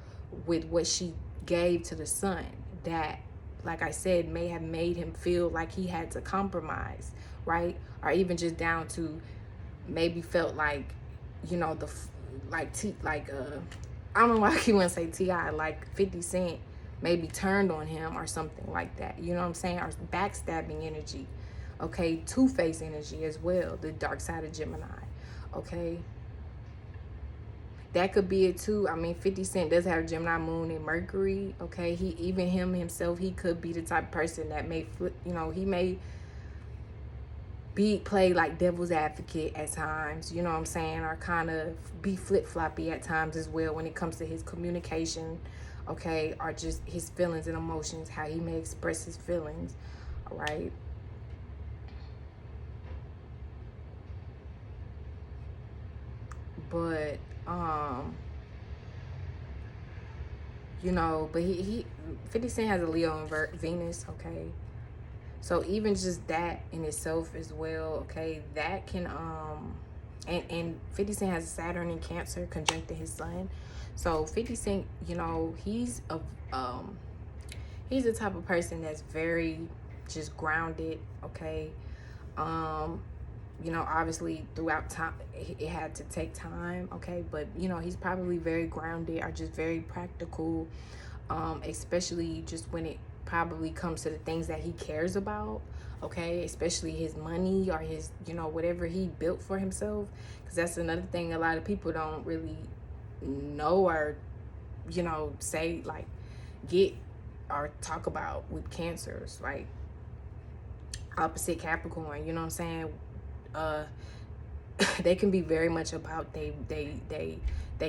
with what she gave to the son, that, like I said, may have made him feel like he had to compromise, right? Or even just down to maybe felt like, you know, I don't know why I keep wanting to say T.I., like 50 Cent maybe turned on him or something like that, you know what I'm saying? Or backstabbing energy, okay? Two-face energy as well, the dark side of Gemini, okay? That could be it too. I mean, 50 Cent does have Gemini moon and Mercury, okay? Himself, he could be the type of person that may flip, you know, he may play like devil's advocate at times, you know what I'm saying, or kind of be flip-floppy at times as well when it comes to his communication, okay, or just his feelings and emotions, how he may express his feelings, all right? But you know, but he 50 Cent has a Leo and Venus, okay? So even just that in itself as well, okay, that can and 50 Cent has Saturn in Cancer conjuncting his sun. So 50 Cent, you know, he's the type of person that's very just grounded, okay? You know, obviously throughout time it had to take time, okay, but you know, he's probably very grounded or just very practical, especially just when it probably comes to the things that he cares about, okay, especially his money or his, you know, whatever he built for himself. Because that's another thing a lot of people don't really know or, you know, say, like, get or talk about with Cancers, like opposite Capricorn, you know what I'm saying? They can be very much about they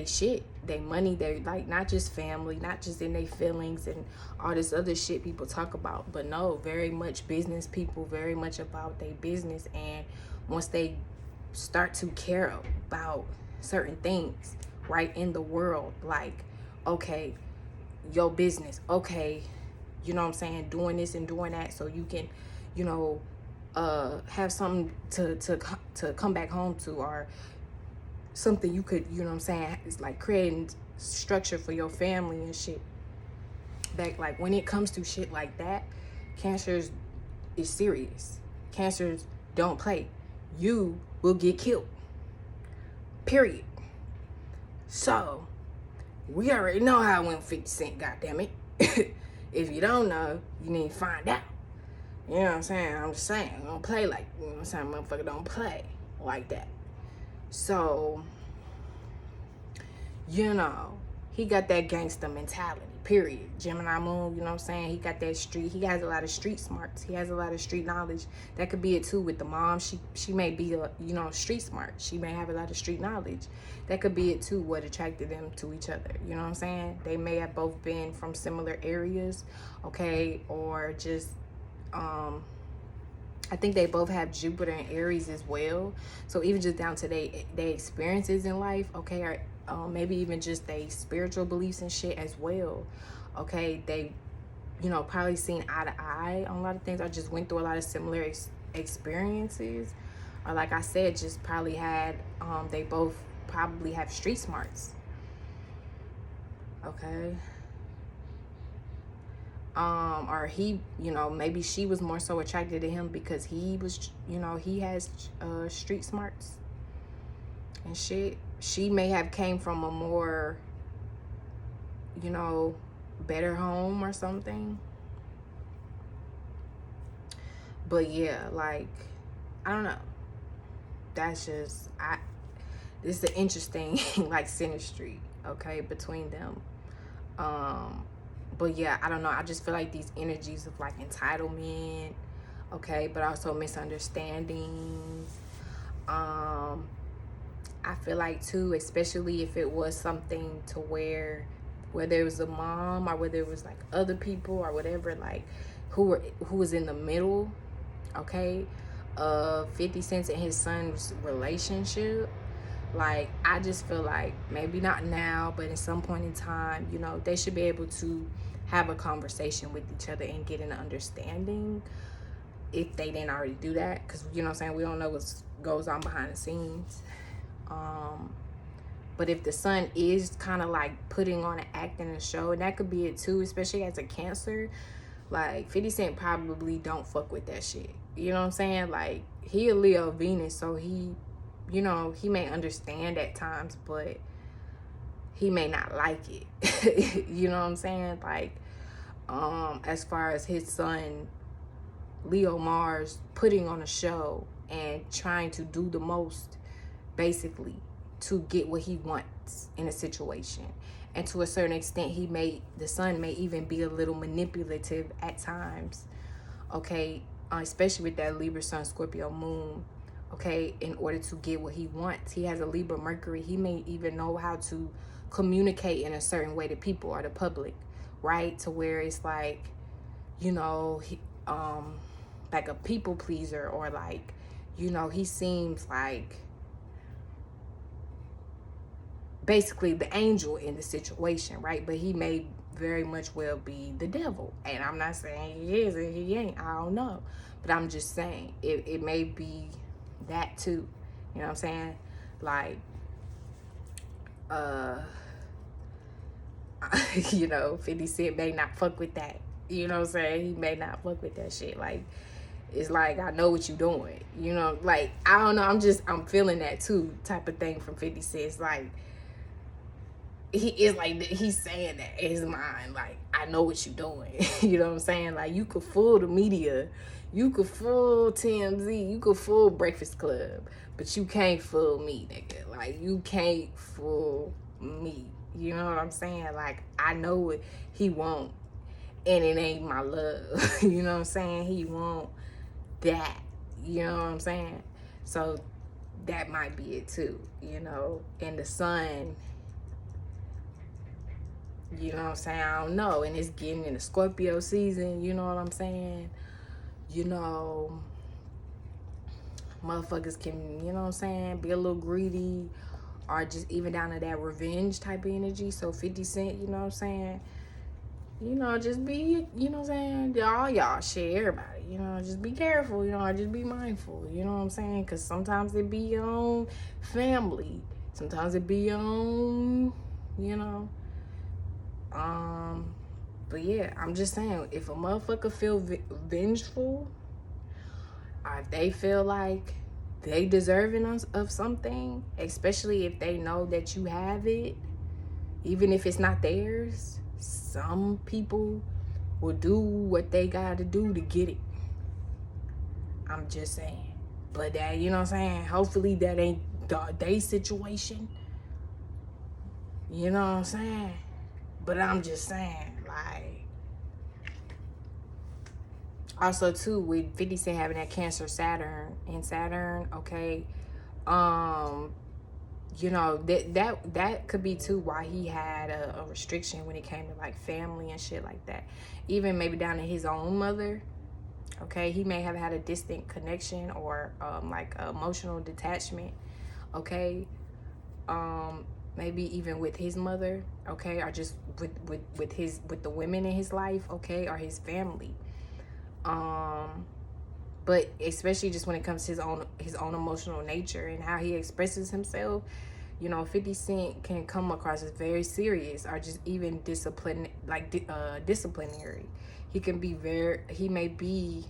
shit, they money, they, like, not just family, not just in their feelings and all this other shit people talk about, but no, very much business people, very much about their business. And once they start to care about certain things, right, in the world, like, okay, your business, okay, you know what I'm saying, doing this and doing that so you can, you know, have something to come back home to, or something you could, you know what I'm saying, it's like creating structure for your family and shit. That, like, when it comes to shit like that, Cancers is serious. Cancers don't play. You will get killed, period. So we already know how it went 50 Cent, goddammit. If you don't know, you need to find out. You know what I'm saying? I'm just saying, don't play like, you know what I'm saying, motherfucker don't play like that. So, you know, he got that gangster mentality, period. Gemini moon, you know what I'm saying? He got that street, he has a lot of street smarts. He has a lot of street knowledge. That could be it too with the mom. She may be, a, you know, street smart. She may have a lot of street knowledge. That could be it too, what attracted them to each other. You know what I'm saying? They may have both been from similar areas, okay? Or just, I think they both have Jupiter and Aries as well. So even just down to their experiences in life, okay, or maybe even just their spiritual beliefs and shit as well. Okay, they, you know, probably seen eye to eye on a lot of things. I just went through a lot of similar experiences. Or like I said, just probably had, they both probably have street smarts. Okay. Or he, you know, maybe she was more so attracted to him because he was, you know, he has street smarts and shit. She may have came from a more, you know, better home or something. But yeah, like, I don't know. That's just, this is an interesting like synastry, okay, between them. But yeah, I don't know. I just feel like these energies of like entitlement, okay, but also misunderstandings. I feel like too, especially if it was something to where, whether it was a mom or whether it was like other people or whatever, like who was in the middle, okay, of 50 Cent and his son's relationship. Like, I just feel like maybe not now, but at some point in time, you know, they should be able to have a conversation with each other and get an understanding if they didn't already do that. Because, you know what I'm saying, we don't know what goes on behind the scenes. But if the son is kind of like putting on an act in a show, and that could be it too, especially as a Cancer, like 50 Cent probably don't fuck with that shit. You know what I'm saying? Like, he a Leo Venus, so he, you know, he may understand at times, but he may not like it. You know what I'm saying? Like, as far as his son, Leo Mars, putting on a show and trying to do the most, basically, to get what he wants in a situation. And to a certain extent, the son may even be a little manipulative at times, okay? Especially with that Libra Sun, Scorpio Moon, okay, in order to get what he wants. He has a Libra Mercury. He may even know how to communicate in a certain way to people or the public, right? To where it's like, you know, he, like a people pleaser, or like, you know, he seems like basically the angel in the situation, right? But he may very much well be the devil. And I'm not saying he is or he ain't. I don't know. But I'm just saying it may be that too. You know what I'm saying? Like, you know, 50 Cent may not fuck with that. You know what I'm saying? He may not fuck with that shit. Like, it's like, I know what you doing. You know, like, I don't know. I'm feeling that too type of thing from 50 Cent. It's like, he is like, he's saying that in his mind, like, I know what you're doing. You know what I'm saying? Like, you could fool the media, you could fool TMZ, you could fool Breakfast Club, but you can't fool me, nigga. Like, you can't fool me. You know what I'm saying? Like, I know what he want, and it ain't my love. You know what I'm saying? He want that. You know what I'm saying? So that might be it too, you know. And the sun, you know what I'm saying? I don't know. And it's getting in the Scorpio season, you know what I'm saying? You know, motherfuckers can, you know what I'm saying, be a little greedy, or just even down to that revenge type of energy. So 50 Cent, you know what I'm saying? You know, just be, you know what I'm saying? All y'all, shit, everybody, you know, just be careful, you know, just be mindful, you know what I'm saying? Because sometimes it be your own family. Sometimes it be your own, you know. But yeah, I'm just saying, if a motherfucker feel vengeful, or if they feel like they deserving of something, especially if they know that you have it, even if it's not theirs, some people will do what they gotta do to get it. I'm just saying. But that, you know what I'm saying? Hopefully that ain't their situation. You know what I'm saying? But I'm just saying, like, also too, with 50 Cent having that Cancer Saturn in Saturn, okay, you know, that could be too why he had a restriction when it came to like family and shit like that. Even maybe down to his own mother. Okay, he may have had a distant connection, or like emotional detachment. Okay, maybe even with his mother. Okay, or just with the women in his life. Okay, or his family. But especially just when it comes to his own emotional nature and how he expresses himself, you know, 50 Cent can come across as very serious, or just even disciplinary. He may be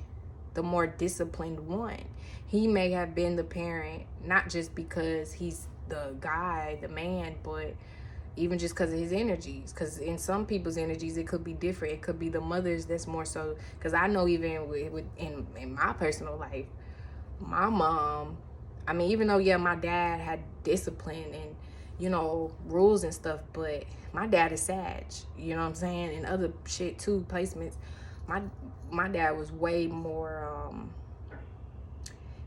the more disciplined one. He may have been the parent, not just because he's the guy, the man, but even just because of his energies. Because in some people's energies, it could be different. It could be the mothers that's more so. Because I know even in my personal life, my mom, I mean, even though, yeah, my dad had discipline and, you know, rules and stuff, but my dad is Sag, you know what I'm saying? And other shit too, placements. My dad was way more,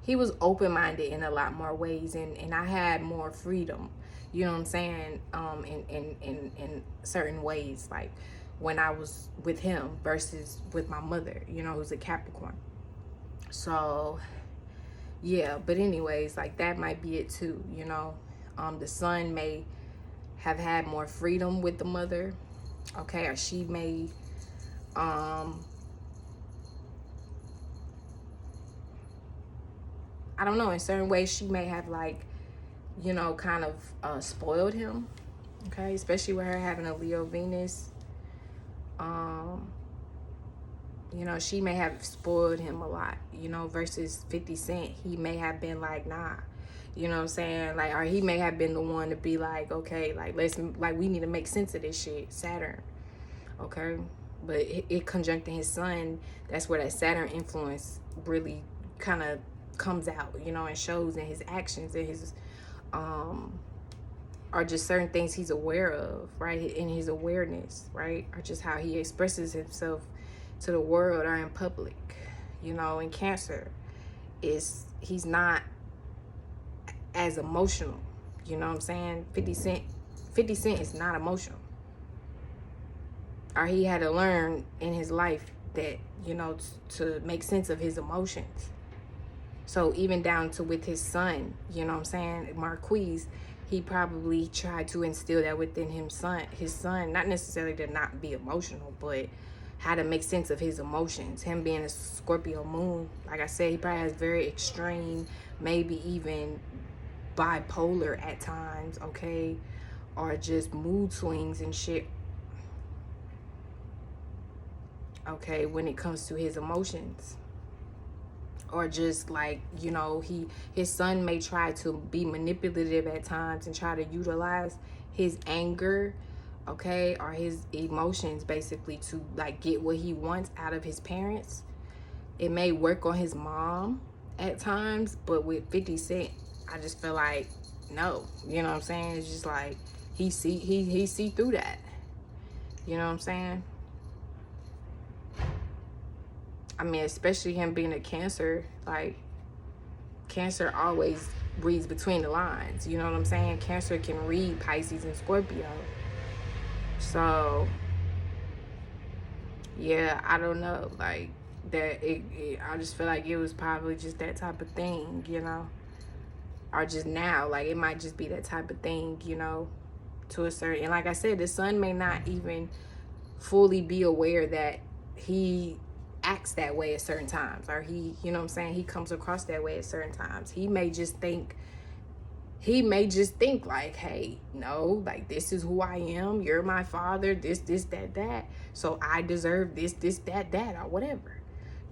he was open-minded in a lot more ways, and I had more freedom, you know what I'm saying, in certain ways, like when I was with him versus with my mother, you know, who's a Capricorn. So yeah, but anyways, like that might be it too, you know. The son may have had more freedom with the mother, okay, or she may I don't know, in certain ways she may have, like, you know, kind of spoiled him, okay, especially with her having a Leo Venus. You know, she may have spoiled him a lot, you know, versus 50 Cent. He may have been like, nah, you know what I'm saying? Like, or he may have been the one to be like, okay, like, we need to make sense of this shit, Saturn, okay? But it conjuncting his son, that's where that Saturn influence really kind of comes out, you know, and shows in his actions and his, or just certain things he's aware of, right? In his awareness, right? Or just how he expresses himself to the world or in public, you know. In Cancer, he's not as emotional, you know what I'm saying? 50 Cent is not emotional, or he had to learn in his life that, you know, to make sense of his emotions. So even down to with his son, you know what I'm saying, Marquise, he probably tried to instill that within his son, not necessarily to not be emotional, but how to make sense of his emotions. Him being a Scorpio moon, like I said, he probably has very extreme, maybe even bipolar at times, okay, or just mood swings and shit, okay, when it comes to his emotions, or just like, you know, his son may try to be manipulative at times and try to utilize his anger, okay, or his emotions basically to like get what he wants out of his parents. It may work on his mom at times, but with 50 Cent, I just feel like no, you know what I'm saying? It's just like he see through that. You know what I'm saying? I mean, especially him being a Cancer, like Cancer always reads between the lines. You know what I'm saying? Cancer can read Pisces and Scorpio. So, yeah, I don't know. Like, that, I just feel like it was probably just that type of thing, you know? Or just now, like, it might just be that type of thing, you know? To a certain, and like I said, the son may not even fully be aware that he acts that way at certain times, or he, you know what I'm saying, he comes across that way at certain times. He may just think like, hey, no, like, this is who I am, you're my father, this that, so I deserve this that or whatever,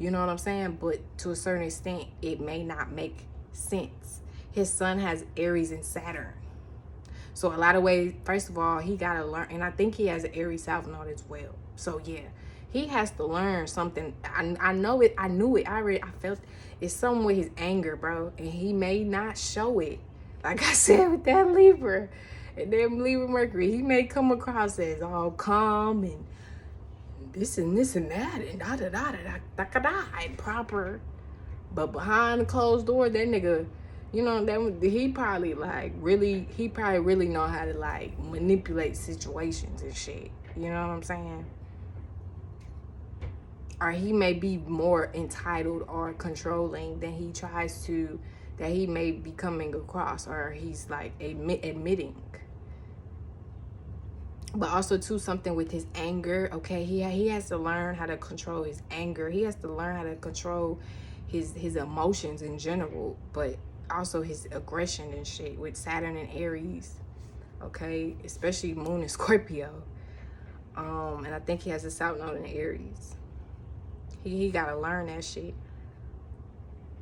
you know what I'm saying? But to a certain extent, it may not make sense. His son has Aries and Saturn, so a lot of ways, first of all, he got to learn, and I think he has an Aries South Node as well. So yeah, he has to learn something. I know it. I knew it. I felt it's something with his anger, bro, and he may not show it. Like I said with that Libra, and then Libra Mercury, he may come across as all calm and this and that and da and proper, but behind the closed door, that nigga, you know, that he probably really know how to like manipulate situations and shit. You know what I'm saying? Or he may be more entitled or controlling than that he may be coming across, or he's like admitting. But also too, something with his anger, okay? He has to learn how to control his anger. He has to learn how to control his emotions in general, but also his aggression and shit with Saturn and Aries, okay? Especially Moon and Scorpio. And I think he has a South Node in Aries. He gotta learn that shit.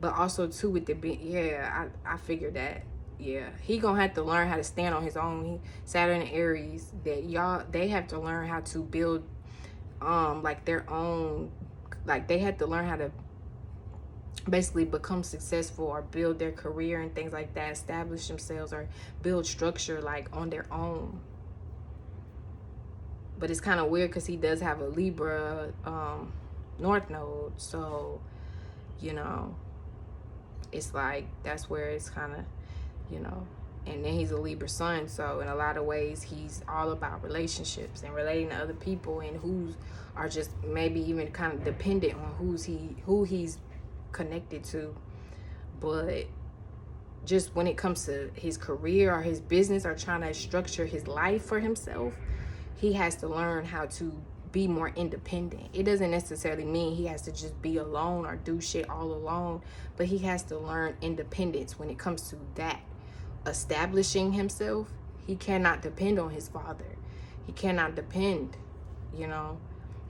But also too with I figured that. Yeah, he gonna have to learn how to stand on his own. Saturn and Aries, they have to learn how to build like their own, like they have to learn how to basically become successful or build their career and things like that, establish themselves or build structure like on their own. But it's kind of weird because he does have a Libra North Node, so you know, it's like that's where it's kind of, you know, and then he's a Libra sun, so in a lot of ways he's all about relationships and relating to other people, and who's are just maybe even kind of dependent on who he's connected to. But just when it comes to his career or his business or trying to structure his life for himself, he has to learn how to be more independent. It doesn't necessarily mean he has to just be alone or do shit all alone, but he has to learn independence when it comes to that. Establishing himself, he cannot depend on his father. He cannot depend, you know.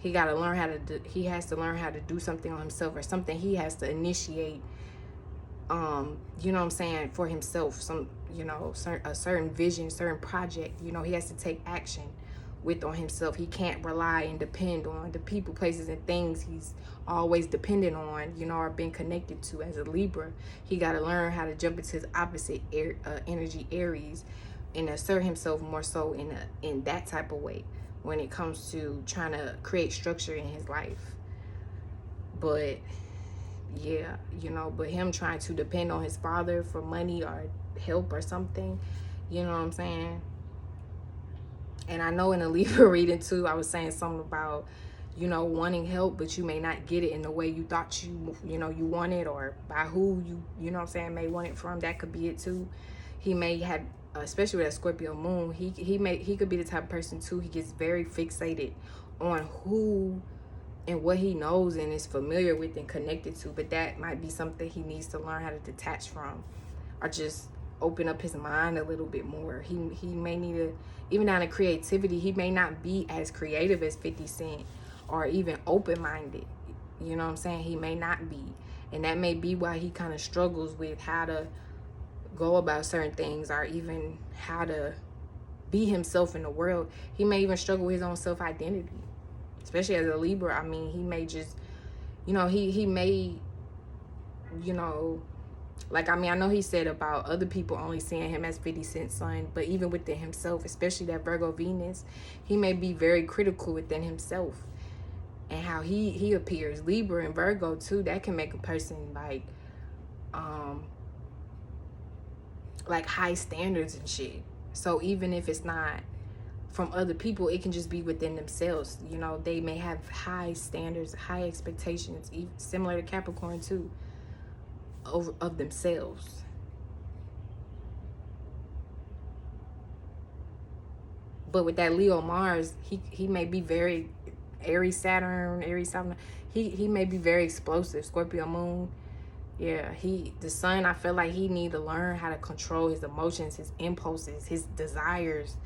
He has to learn how to do something on himself, or something he has to initiate, you know what I'm saying, for himself. Some, you know, a certain vision, certain project, you know, he has to take action on himself. He can't rely and depend on the people, places, and things he's always dependent on, you know, or been connected to as a Libra. He got to learn how to jump into his opposite energy, Aries, and assert himself more so in that type of way when it comes to trying to create structure in his life. But yeah, you know, but him trying to depend on his father for money or help or something, you know what I'm saying? And I know in a Libra reading too, I was saying something about, you know, wanting help, but you may not get it in the way you thought you wanted, or by who you know what I'm saying, may want it from. That could be it too. He may have, especially with that Scorpio moon, he could be the type of person too. He gets very fixated on who and what he knows and is familiar with and connected to, but that might be something he needs to learn how to detach from, or just open up his mind a little bit more. He may need to, even down to creativity, he may not be as creative as 50 Cent or even open-minded. You know what I'm saying? He may not be. And that may be why he kind of struggles with how to go about certain things, or even how to be himself in the world. He may even struggle with his own self-identity, especially as a Libra. I mean, he may just, you know, he may, you know, like, I mean, I know he said about other people only seeing him as 50 Cent's son, but even within himself, especially that Virgo Venus, he may be very critical within himself and how he appears. Libra and Virgo too, that can make a person like high standards and shit. So even if it's not from other people, it can just be within themselves. You know, they may have high standards, high expectations, similar to Capricorn too, of themselves. But with that Leo Mars, he may be very Aries Saturn. He may be very explosive. Scorpio moon. Yeah, the sun, I feel like he need to learn how to control his emotions, his impulses, his desires.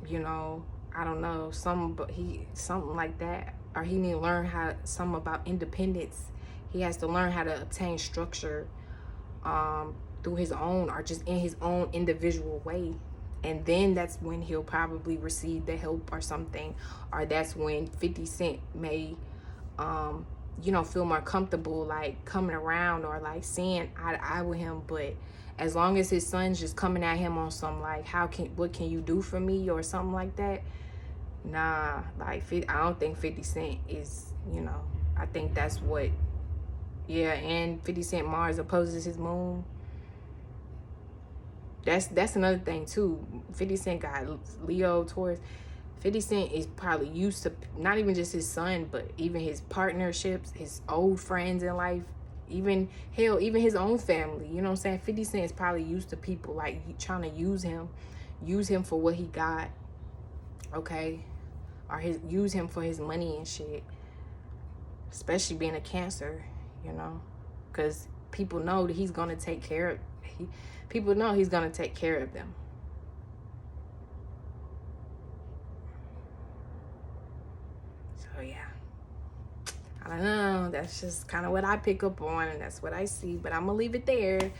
You know, I don't know, something like that. Or he need to learn something about independence. He has to learn how to obtain structure through his own, or just in his own individual way. And then that's when he'll probably receive the help or something. Or that's when 50 Cent may you know, feel more comfortable like coming around or like seeing eye to eye with him. But as long as his son's just coming at him on some like, what can you do for me or something like that, nah, like I don't think 50 Cent is, you know, I think that's what, yeah. And 50 Cent Mars opposes his moon. That's another thing too. 50 Cent got Leo, Taurus. 50 Cent is probably used to not even just his son, but even his partnerships, his old friends in life, even his own family. You know what I'm saying? 50 Cent is probably used to people like trying to use him for what he got, okay, or use him for his money and shit. Especially being a Cancer, you know, because people know that he's gonna take care of. People know he's gonna take care of them. So yeah, I don't know, that's just kind of what I pick up on, and that's what I see, but I'm gonna leave it there.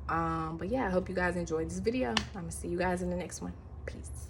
But yeah, I hope you guys enjoyed this video. I'm gonna see you guys in the next one. Peace.